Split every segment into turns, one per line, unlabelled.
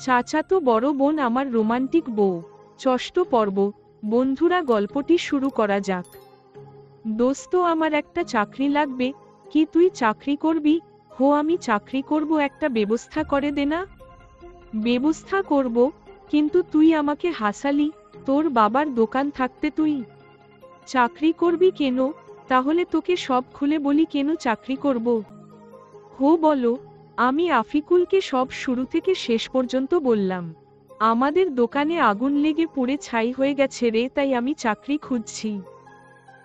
চাচাতো বড় বোন আমার রোমান্টিক বউ। ষষ্ঠ পর্ব। বন্ধুরা, গল্পটি শুরু করা যাক। দোস্ত, আমার একটা চাকরি লাগবে। কি তুই চাকরি করবি? হো, আমি চাকরি করব, একটা ব্যবস্থা করে দে না। ব্যবস্থা করব, কিন্তু তুই আমাকে হাসালি। তোর বাবার দোকান থাকতে তুই চাকরি করবি কেন? তাহলে তোকে সব খুলে বলি কেন চাকরি করব। হো বলো। আমি আফিকুলকে সব শুরু থেকে শেষ পর্যন্ত বললাম। আমাদের দোকানে আগুন লেগে পুড়ে ছাই হয়ে গেছে রে, তাই আমি চাকরি খুঁজছি।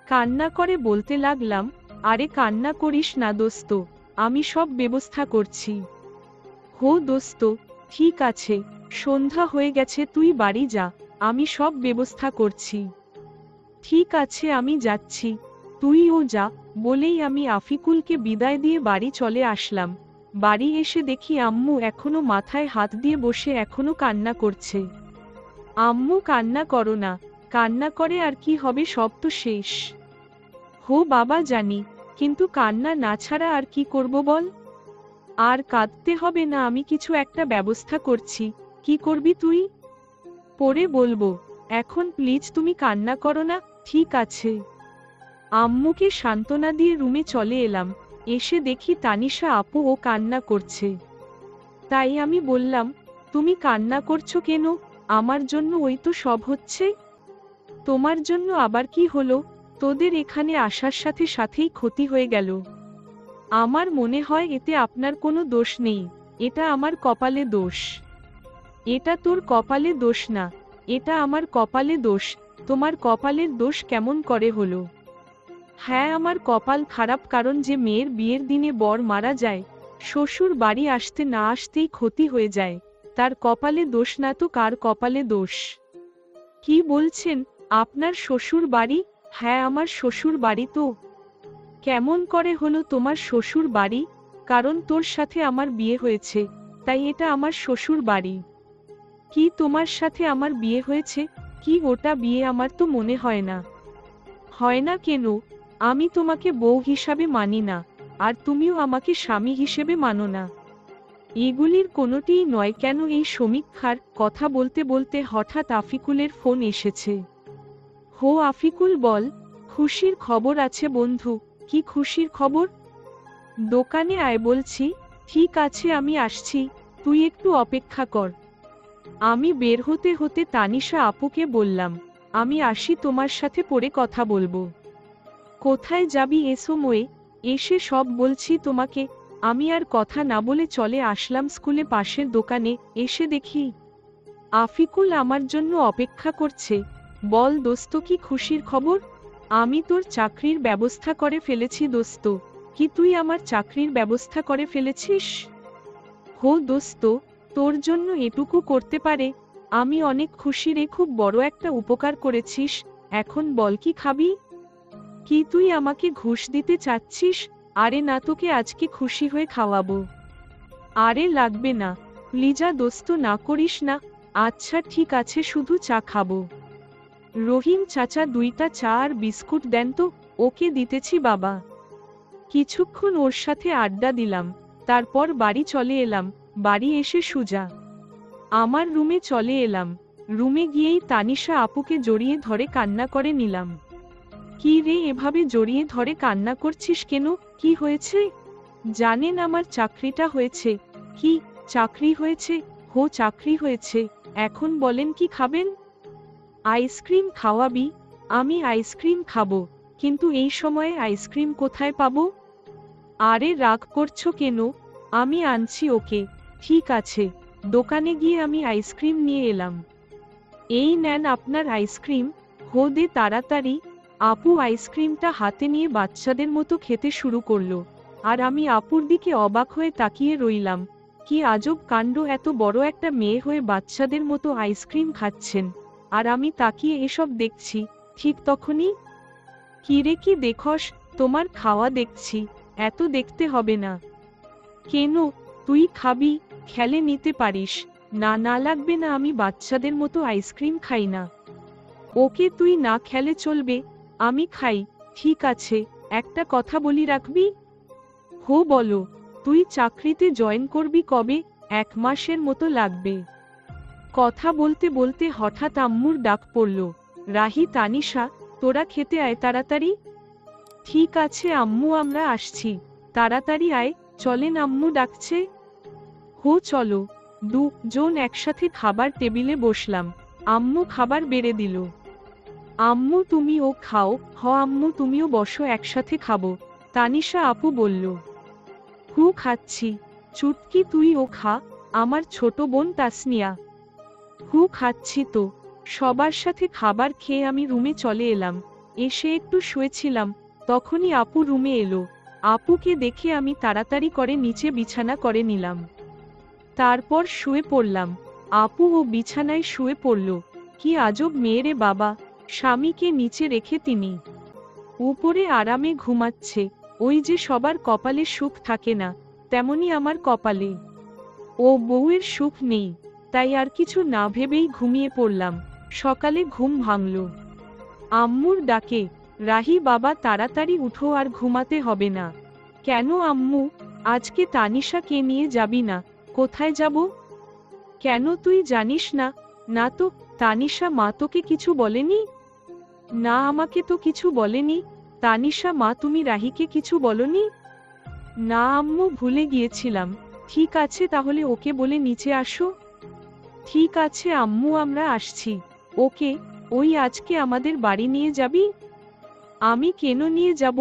কান্না করে বলতে লাগলাম, আরে কান্না করিস না দোস্ত, আমি সব ব্যবস্থা করছি। হো দোস্ত, ঠিক আছে, সন্ধ্যা হয়ে গেছে, তুই বাড়ি যা, আমি সব ব্যবস্থা করছি। ঠিক আছে, আমি যাচ্ছি, তুইও যা। বলেই আমি আফিকুলকে বিদায় দিয়ে বাড়ি চলে আসলাম। বাড়ি এসে দেখি আম্মু এখনো মাথায় হাত দিয়ে বসে এখনো কান্না করছে। আম্মু, কান্না করো না, কান্না করে আর কি হবে, সব তো শেষ। হো বাবা জানি, কিন্তু কান্না না ছাড়া আর কি করব বল। আর কাঁদতে হবে না, আমি কিছু একটা ব্যবস্থা করছি। কি করবি তুই? পরে বলবো, এখন প্লিজ তুমি কান্না করো না। ঠিক আছে। আম্মুকে সান্ত্বনা দিয়ে রুমে চলে এলাম। এসে দেখি তানিশা আপু ও কান্না করছে। তাই আমি বললাম, তুমি কান্না করছো কেন? আমার জন্য ওই তো সব হচ্ছে। তোমার জন্য আবার কি হলো? তোদের এখানে আসার সাথে সাথেই ক্ষতি হয়ে গেল। আমার মনে হয় এতে আপনার কোনো দোষ নেই, এটা আমার কপালে দোষ। এটা তোর কপালে দোষ না, এটা আমার কপালে দোষ। তোমার কপালের দোষ কেমন করে হলো? হ্যাঁ, আমার কপাল খারাপ, কারণ যে মেয়ের বিয়ের দিনে বর মারা যায়, শ্বশুর বাড়ি আসতে না আসতেই ক্ষতি হয়ে যায়, তার কপালে দোষ না তো কার কপালে দোষ? কি বলছেন? আপনার শ্বশুর বাড়ি? হ্যাঁ, আমার শ্বশুর বাড়ি তো। কেমন করে হলো তোমার শ্বশুর বাড়ি? কারণ তোর সাথে আমার বিয়ে হয়েছে, তাই এটা আমার শ্বশুর বাড়ি। কি তোমার সাথে আমার বিয়ে হয়েছে? কি ওটা বিয়ে? আমার তো মনে হয় না। হয় না কেন? আমি তোমাকে বউ হিসাবে মানি না, আর তুমিও আমাকে স্বামী হিসেবে মানো না। এগুলির কোনোটিই নয়। কেন? এই সমীক্ষার কথা বলতে বলতে হঠাৎ আফিকুলের ফোন এসেছে। হো আফিকুল, বল। খুশির খবর আছে বন্ধু। কি খুশির খবর? দোকানে আয় বলছি। ঠিক আছে, আমি আসছি, তুই একটু অপেক্ষা কর। আমি বের হতে হতে তানিশা আপুকে বললাম, আমি আসি, তোমার সাথে পরে কথা বলবো। কোথায় যাবি এ সময়ে? এসে সব বলছি তোমাকে। আমি আর কথা না বলে চলে আসলাম স্কুলে পাশের দোকানে। এসে দেখি আফিকুল আমার জন্য অপেক্ষা করছে। বল দোস্ত, কি খুশির খবর? আমি তোর চাকরির ব্যবস্থা করে ফেলেছি দোস্ত। কি তুই আমার চাকরির ব্যবস্থা করে ফেলেছিস? হো দোস্ত, তোর জন্য এটুকু করতে পারে আমি অনেক খুশি রে, খুব বড় একটা উপকার করেছিস। এখন বল কি খাবি? কি তুই আমাকে ঘুষ দিতে চাচ্ছিস? আরে না, তোকে আজকে খুশি হয়ে খাওয়াবো। আরে লাগবে না, প্লিজা দোস্ত, না করিস না। আচ্ছা ঠিক আছে, শুধু চা খাবো। রহিম চাচা, 2টা চা আর বিস্কুট দেন তো। ওকে দিতেছি বাবা। কিছুক্ষণ ওর সাথে আড্ডা দিলাম, তারপর বাড়ি চলে এলাম। বাড়ি এসে সুজা আমার রুমে চলে এলাম। রুমে গিয়েই তানিশা আপুকে জড়িয়ে ধরে কান্না করে নিলাম। কি রে, এভাবে জড়িয়ে ধরে কান্না করছিস কেন? কি হয়েছে? জানেন, আমার চাকরিটা হয়েছে। কি চাকরি হয়েছে? হো, চাকরি হয়েছে। এখন বলেন কি খাবেন? আইসক্রিম খাওয়াবি? আমি আইসক্রিম খাবো, কিন্তু এই সময়ে আইসক্রিম কোথায় পাবো? আরে রাগ করছো কেন? আমি আনছি ওকে। ঠিক আছে, দোকানে গিয়ে আমি আইসক্রিম নিয়ে এলাম। এই নেন আপনার আইসক্রিম। হো, দে তাড়াতাড়ি। আপু আইসক্রিমটা হাতে নিয়ে বাচ্চাদের মতো খেতে শুরু করলো, আর আমি আপুর দিকে অবাক হয়ে তাকিয়ে রইলাম। কি আজব কাণ্ড, এত বড় একটা মেয়ে হয়ে বাচ্চাদের মতো আইসক্রিম খাচ্ছেন, আর আমি তাকিয়ে এসব দেখছি। ঠিক তখনই, কি রে, কি দেখস? তোমার খাওয়া দেখছি, এত দেখতে হবে না। কেন? তুই খাবি? খেলে নিতে পারিস। না না, লাগবে না, আমি বাচ্চাদের মতো আইসক্রিম খাই না। ওকে, তুই না খেলে চলবে, আমি খাই। ঠিক আছে, একটা কথা বলি, রাখবি? হো বলো। তুই চাকরিতে জয়েন করবি কবে? 1 মাসের মতো লাগবে। কথা বলতে বলতে হঠাৎ আম্মুর ডাক পড়ল, রাহি, তানিশা, তোরা খেতে আয় তাড়াতাড়ি। ঠিক আছে আম্মু, আমরা আসছি, তাড়াতাড়ি আয়, চলেন আম্মু ডাকছে। হো চলো। দুজন একসাথে খাবার টেবিলে বসলাম। আম্মু খাবার বেড়ে দিল। আম্মু তুমিও খাও। হ আম্মু, তুমিও বসো, একসাথে খাবো, তানিশা আপু বলল। হু খাচ্ছি। চুটকি তুইও খা, আমার ছোট বোন তাসনিয়া। হু খাচ্ছি তো। সবার সাথে খাবার খেয়ে আমি রুমে চলে এলাম। এসে একটু শুয়েছিলাম, তখনই আপু রুমে এলো। আপুকে দেখে আমি তাড়াতাড়ি করে নিচে বিছানা করে নিলাম। তারপর শুয়ে পড়লাম। আপু ও বিছানায় শুয়ে পড়ল। কি আজব মেয়ে রে বাবা, স্বামীকে নিচে রেখে তিনি উপরে আরামে ঘুমাচ্ছে। ওই যে সবার কপালে সুখ থাকে না, তেমনি আমার কপালে ও বউয়ের সুখ নেই। তাই আর কিছু না ভেবেই ঘুমিয়ে পড়লাম। সকালে ঘুম ভাঙল আম্মুর ডাকে, রাহি বাবা তাড়াতাড়ি উঠো, আর ঘুমাতে হবে না। কেন আম্মু, আজকে তানিশাকে নিয়ে যাবি না? কোথায় যাব? কেন তুই জানিস না? না তো, তানিশা মা তোকে কিছু বলেনি? না, আমাকে তো কিছু বলেনি। তানিশা মা, তুমি রাহিকে কিছু বলনি? না আম্মু, ভুলে গিয়েছিলাম। ঠিক আছে, তাহলে ওকে বলে নিচে আসো। ঠিক আছে আম্মু, আমরা আসছি। ওকে, ওই আজকে আমাদের বাড়ি নিয়ে যাবি? আমি কেন নিয়ে যাব?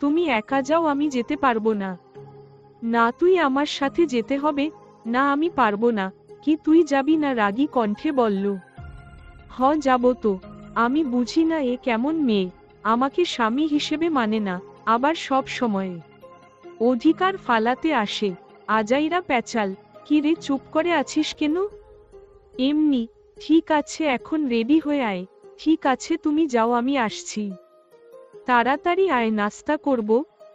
তুমি একা যাও, আমি যেতে পারবো না। না, তুই আমার সাথে যেতে হবে। না, আমি পারবো না। কি তুই যাবি না? রাগী কণ্ঠে বলল। হ, যাব তো। আমি বুঝি না এ কেমন মেয়ে, আমাকে স্বামী হিসেবে মানে না, আবার সব সময়ে অধিকার ফালাতে আসে। আজাইরা প্যাচাল। কি রে, চুপ করে আছিস কেন? এমনি। ঠিক আছে, এখন রেডি হয়ে আয়। ঠিক আছে, তুমি যাও, আমি আসছি। তাড়াতাড়ি আয়, নাস্তা করব।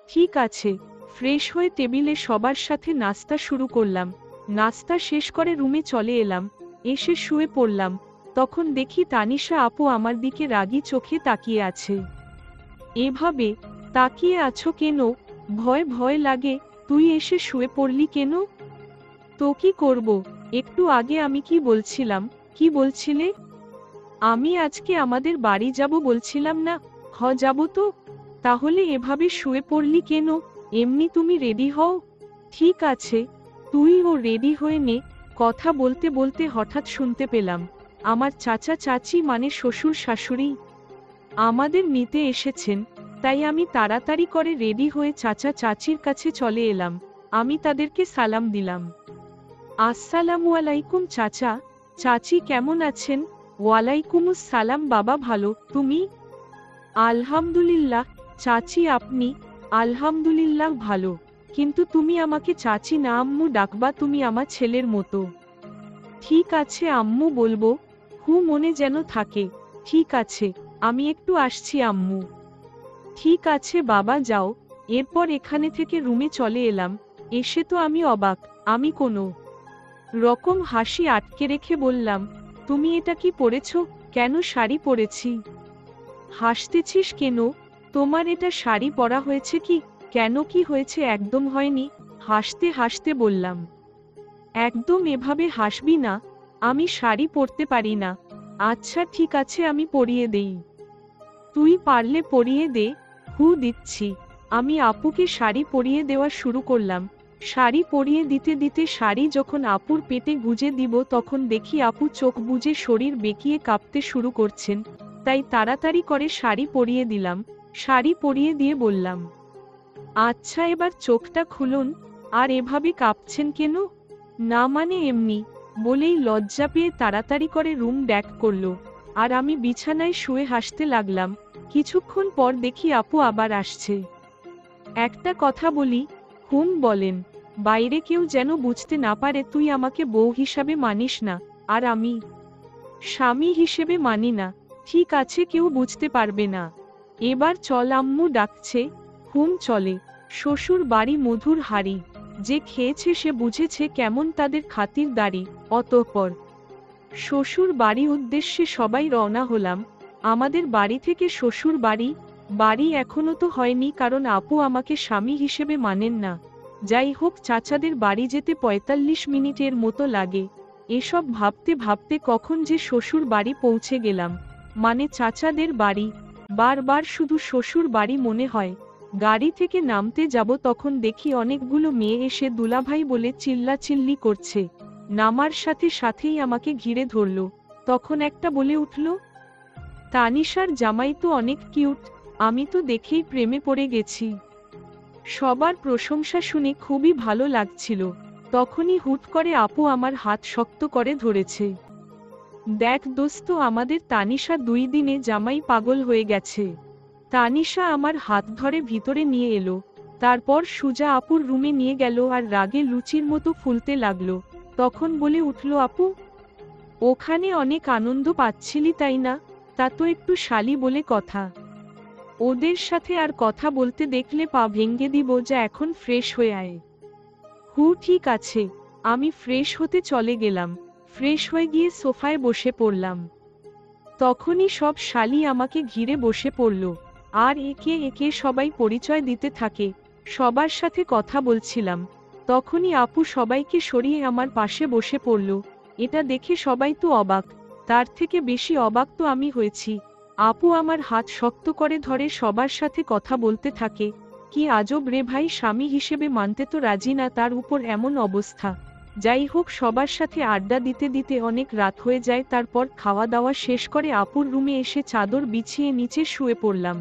ঠিক আছে। ফ্রেশ হয়ে টেবিলে সবার সাথে নাস্তা শুরু করলাম। নাস্তা শেষ করে রুমে চলে এলাম। এসে শুয়ে পড়লাম। তখন দেখি তানিশা আপু আমার দিকে রাগী চোখে তাকিয়ে আছে। এভাবে তাকিয়ে আছো কেন? ভয় ভয় লাগে। তুই এসে শুয়ে পড়লি কেন? তো কি করব? একটু আগে আমি কি বলছিলাম? কি বলছিলে? আমি আজকে আমাদের বাড়ি যাব বলছিলাম না? হ, যাব তো। তাহলে এভাবে শুয়ে পড়লি কেন? এমনি তুমি রেডি হও। ঠিক আছে, তুইও রেডি হয়ে নে। কথা বলতে বলতে হঠাৎ শুনতে পেলাম আমার চাচা চাচি মানে শ্বশুর শাশুড়ি আমাদের নিতে এসেছেন। তাই আমি তাড়াতাড়ি করে রেডি হয়ে চাচা চাচির কাছে চলে এলাম। আমি তাদেরকে সালাম দিলাম। আসসালামু আলাইকুম চাচা, চাচি, কেমন আছেন? ওয়ালাইকুমুস সালাম বাবা, ভালো, তুমি? আলহামদুলিল্লাহ চাচি, আপনি? আলহামদুলিল্লাহ ভালো। কিন্তু তুমি আমাকে চাচি না আম্মু ডাকবা, তুমি আমার ছেলের মতো। ঠিক আছে আম্মু, বলবো। হু, মনে যেন থাকে। ঠিক আছে, আমি একটু আসছি আম্মু। ঠিক আছে বাবা, যাও। এরপর এখানে থেকে রুমে চলে এলাম। এসে তো আমি অবাক। আমি কোনো রকম হাসি আটকে রেখে বললাম, তুমি এটা কি পরেছ? কেন শাড়ি পরেছি? হাসতেছিস কেন? তোমার এটা শাড়ি পরা হয়েছে কি? কেন, কি হয়েছে? একদম হয়নি। হাসতে হাসতে বললাম। একদম এভাবে হাসবি না, আমি শাড়ি পরতে পারি না। আচ্ছা ঠিক আছে, আমি পরিয়ে দেই। তুই পারলে পরিয়ে দে। হু, দিচ্ছি। আমি আপুকে শাড়ি পরিয়ে দেওয়া শুরু করলাম। শাড়ি পরিয়ে দিতে দিতে শাড়ি যখন আপুর পেটে গুজে দিব, তখন দেখি আপু চোখ বুজে শরীর বেঁকিয়ে কাঁপতে শুরু করছেন। তাই তাড়াতাড়ি করে শাড়ি পরিয়ে দিলাম। শাড়ি পরিয়ে দিয়ে বললাম, আচ্ছা এবার চোখটা খুলুন। আর এভাবে কাঁপছেন কেন? না মানে এমনি, বলেই লজ্জা পেয়ে তাড়াতাড়ি করে রুম ব্যাক করলো। আর আমি বিছানায় শুয়ে হাসতে লাগলাম। কিছুক্ষণ পর দেখি আপু আবার আসছে। একটা কথা বলি? হুম, বলেন। বাইরে কেউ যেন বুঝতে না পারে তুই আমাকে বউ হিসাবে মানিস না, আর আমি স্বামী হিসেবে মানি না। ঠিক আছে, কেউ বুঝতে পারবে না। এবার চল, আম্মু ডাকছে। হুম, চলে। শ্বশুর বাড়ি মধুর হাড়ি। যে খেয়েছে সে বুঝেছে কেমন তাদের খাতিরদারি। অতঃপর শ্বশুর বাড়ি উদ্দেশ্যে সবাই রওনা হলাম। আমাদের বাড়ি থেকে শ্বশুর বাড়ি বাড়ি এখনো তো হয়নি, কারণ আপু আমাকে স্বামী হিসেবে মানেন না। যাই হোক, চাচাদের বাড়ি যেতে ৪৫ মিনিটের মতো লাগে। এসব ভাবতে ভাবতে কখন যে শ্বশুর বাড়ি পৌঁছে গেলাম, মানে চাচাদের বাড়ি। বারবার শুধু শ্বশুর বাড়ি মনে হয়। গাড়ি থেকে নামতে যাব তখন দেখি অনেকগুলো মেয়ে এসে দুলাভাই বলে চিল্লাচিল্লি করছে। নামার সাথে সাথেই আমাকে ঘিরে ধরল। তখন একটা বলে উঠল, তানিশার জামাই তো অনেক কিউট, আমি তো দেখেই প্রেমে পড়ে গেছি। সবার প্রশংসা শুনে খুবই ভালো লাগছিল। তখনই হুট করে আপু আমার হাত শক্ত করে ধরেছে। দেখ দোস্ত, আমাদের তানিশা 2 দিনে জামাই পাগল হয়ে গেছে। তানিশা আমার হাত ধরে ভিতরে নিয়ে এলো, তারপর সুজা আপুর রুমে নিয়ে গেল আর রাগে লুচির মতো ফুলতে লাগলো। তখন বলে উঠল, আপু, ওখানে অনেক আনন্দ পাচ্ছিলি তাই না? তা তো একটু শালি বলে কথা। ওদের সাথে আর কথা বলতে দেখলে পা ভেঙে দিব, যা এখন ফ্রেশ হয়ে আয়। ঠিক আছে। আমি ফ্রেশ হতে চলে গেলাম। ফ্রেশ হয়ে গিয়ে সোফায় বসে পড়লাম। তখনই সব শালি আমাকে ঘিরে বসে পড়ল, আর একে একে সবাই পরিচয় দিতে থাকে। সবার সাথে কথা বলছিলাম, তখনই আপু সবাইকে সরিয়ে আমার পাশে বসে পড়ল। এটা দেখে সবাই তো অবাক, তার থেকে বেশি অবাক তো আমি হয়েছি। আপু আমার হাত শক্ত করে ধরে সবার সাথে কথা বলতে থাকে। কি আজব রে ভাই, স্বামী হিসেবে মানতে তো রাজি না, তার উপর এমন অবস্থা। যাই হোক, সবার সাথে আড্ডা দিতে দিতে অনেক রাত হয়ে যায়। তারপর খাওয়া দাওয়া শেষ করে আপুর রুমে এসে চাদর বিছিয়ে নিচে শুয়ে পড়লাম।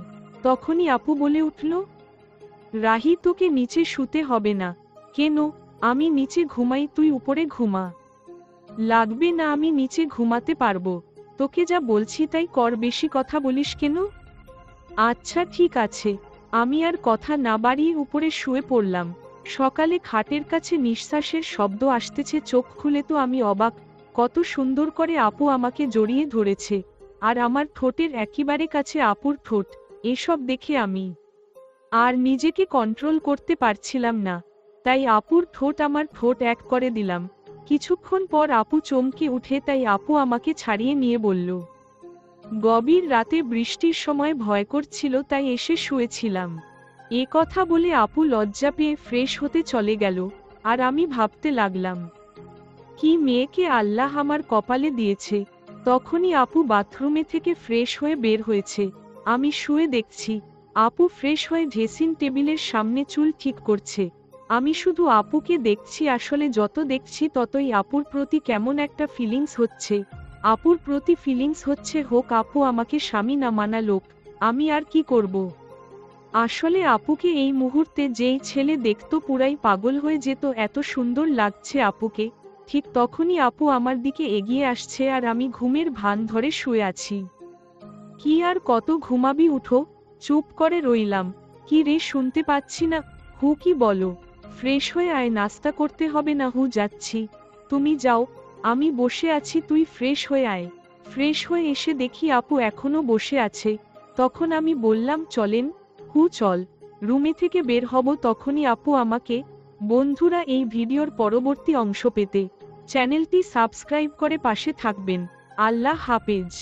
তখনই আপু বলে উঠল, রাহি, তোকে নিচে শুতে হবে না। কেন? আমি নিচে ঘুমাই, তুই উপরে ঘুমা। লাগবে না, আমি নিচে ঘুমাতে পারবো। তোকে যা বলছি তাই কর, বেশি কথা বলিস কেন? আচ্ছা ঠিক আছে। আমি আর কথা না বাড়িয়ে উপরে শুয়ে পড়লাম। সকালে খাটের কাছে নিঃশ্বাসের শব্দ আসতেছে। চোখ খুলে তো আমি অবাক, কত সুন্দর করে আপু আমাকে জড়িয়ে ধরেছে, আর আমার ঠোঁটের একেবারে কাছে আপুর ঠোঁট। এসব দেখে আমি আর নিজেকে কন্ট্রোল করতে পারছিলাম না, তাই আপুর ঠোঁট আমার ঠোঁট এক করে দিলাম। কিছুক্ষণ পর আপু চমকে উঠে, তাই আপু আমাকে ছাড়িয়ে নিয়ে বলল, গভীর রাতে বৃষ্টির সময় ভয় করছিল, তাই এসে শুয়েছিলাম। এ কথা বলে আপু লজ্জা পেয়ে ফ্রেশ হতে চলে গেল, আর আমি ভাবতে লাগলাম, কি মেয়েকে আল্লাহ আমার কপালে দিয়েছে। তখনই আপু বাথরুমে থেকে ফ্রেশ হয়ে বের হয়েছে। আমি শুয়ে দেখছি, আপু ফ্রেশ হয়ে ড্রেসিং টেবিলের সামনে চুল ঠিক করছে। আমি শুধু আপুকে দেখছি, আসলে যত দেখছি ততই আপুর প্রতি কেমন একটা ফিলিংস হচ্ছে। আপুর প্রতি ফিলিংস হচ্ছে, হোক আপু আমাকে স্বামী না মানা লোক, আমি আর কি করব। আসলে আপুকে এই মুহূর্তে যেই ছেলে দেখতো পুরাই পাগল হয়ে যেত, এত সুন্দর লাগছে আপুকে। ঠিক তখনই আপু আমার দিকে এগিয়ে আসছে, আর আমি ঘুমের ভান ধরে শুয়ে আছি। কি আর কত ঘুমাবি, উঠো। চুপ করে রইলাম। কি রে, শুনতে পাচ্ছি না? কি বলো? ফ্রেশ হয়ে আয়, নাস্তা করতে হবে না। যাচ্ছি। তুমি যাও, আমি বসে আছি, তুই ফ্রেশ হয়ে আয়। ফ্রেশ হয়ে এসে দেখি আপু এখনো বসে আছে। তখন আমি বললাম, চলেন। চল। রুমে থেকে বের হব, তখনই আপু আমাকে। বন্ধুরা, এই ভিডিওর পরবর্তী অংশ পেতে চ্যানেলটি সাবস্ক্রাইব করে পাশে থাকবেন। আল্লাহ হাফেজ।